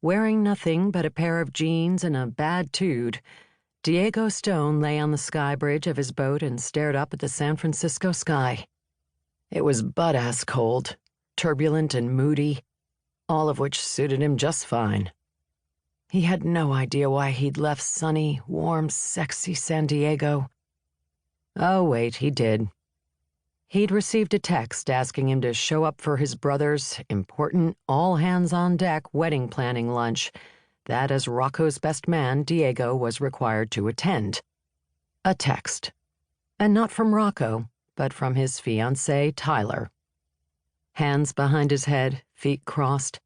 Wearing nothing but a pair of jeans and a bad tude, Diego Stone lay on the sky bridge of his boat and stared up at the San Francisco sky. It was butt-ass cold, turbulent and moody, all of which suited him just fine. He had no idea why he'd left sunny, warm, sexy San Diego. Oh, wait, he did. He'd received a text asking him to show up for his brother's important all-hands-on-deck wedding planning lunch that, as Rocco's best man, Diego was required to attend. A text. And not from Rocco, but from his fiancée, Tyler. Hands behind his head, feet crossed,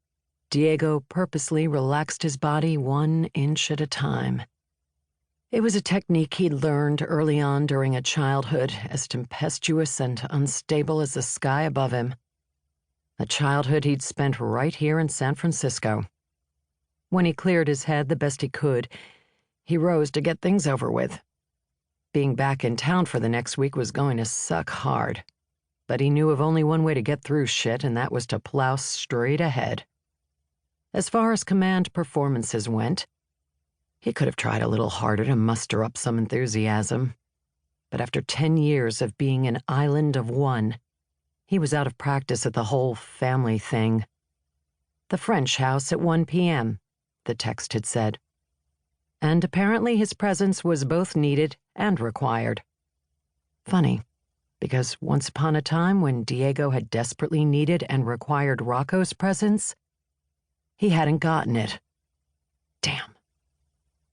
Diego purposely relaxed his body 1 inch at a time. It was a technique he'd learned early on during a childhood as tempestuous and unstable as the sky above him. A childhood he'd spent right here in San Francisco. When he cleared his head the best he could, he rose to get things over with. Being back in town for the next week was going to suck hard, but he knew of only one way to get through shit, and that was to plow straight ahead. As far as command performances went, he could have tried a little harder to muster up some enthusiasm, but after 10 years of being an island of one, he was out of practice at the whole family thing. The French house at 1 p.m., the text had said. And apparently his presence was both needed and required. Funny, because once upon a time when Diego had desperately needed and required Rocco's presence, he hadn't gotten it. Damn.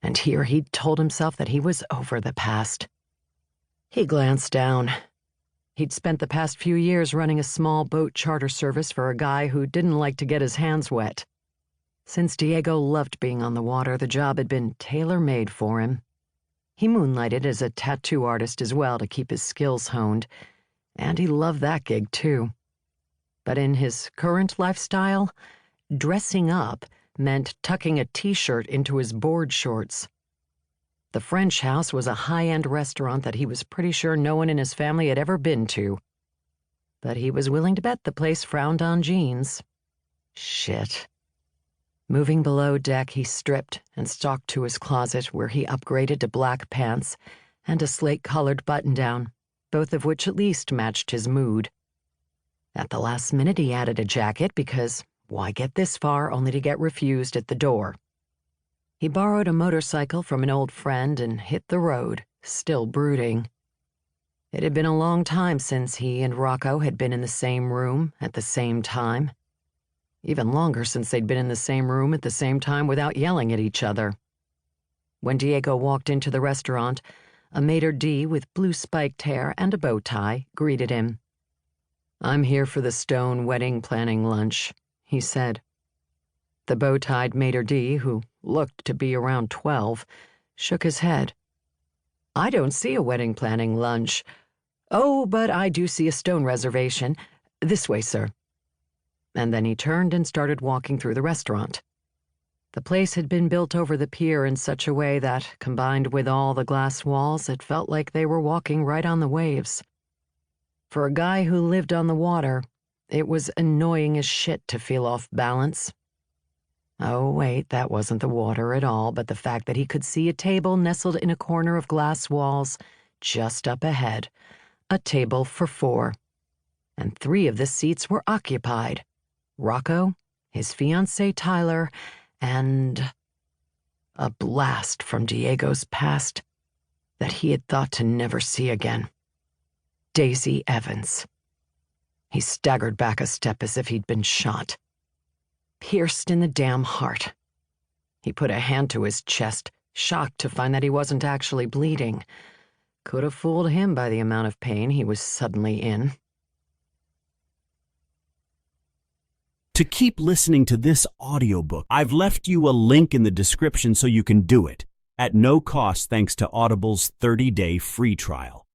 And here he'd told himself that he was over the past. He glanced down. He'd spent the past few years running a small boat charter service for a guy who didn't like to get his hands wet. Since Diego loved being on the water, the job had been tailor-made for him. He moonlighted as a tattoo artist as well to keep his skills honed, and he loved that gig too. But in his current lifestyle, dressing up meant tucking a t-shirt into his board shorts. The French house was a high-end restaurant that he was pretty sure no one in his family had ever been to. But he was willing to bet the place frowned on jeans. Shit. Moving below deck, he stripped and stalked to his closet, where he upgraded to black pants and a slate-colored button-down, both of which at least matched his mood. At the last minute, he added a jacket because why get this far only to get refused at the door? He borrowed a motorcycle from an old friend and hit the road, still brooding. It had been a long time since he and Rocco had been in the same room at the same time. Even longer since they'd been in the same room at the same time without yelling at each other. When Diego walked into the restaurant, a maitre d' with blue spiked hair and a bow tie greeted him. "I'm here for the Stone wedding planning lunch," he said. The bow-tied maitre d', who looked to be around 12, shook his head. "I don't see a wedding planning lunch. Oh, but I do see a Stone reservation. This way, sir." And then he turned and started walking through the restaurant. The place had been built over the pier in such a way that, combined with all the glass walls, it felt like they were walking right on the waves. For a guy who lived on the water, it was annoying as shit to feel off balance. Oh, wait, that wasn't the water at all, but the fact that he could see a table nestled in a corner of glass walls just up ahead, a table for 4. And 3 of the seats were occupied. Rocco, his fiancée Tyler, and a blast from Diego's past that he had thought to never see again. Daisy Evans. He staggered back a step as if he'd been shot. Pierced in the damn heart. He put a hand to his chest, shocked to find that he wasn't actually bleeding. Could have fooled him by the amount of pain he was suddenly in. To keep listening to this audiobook, I've left you a link in the description so you can do it, at no cost thanks to Audible's 30-day free trial.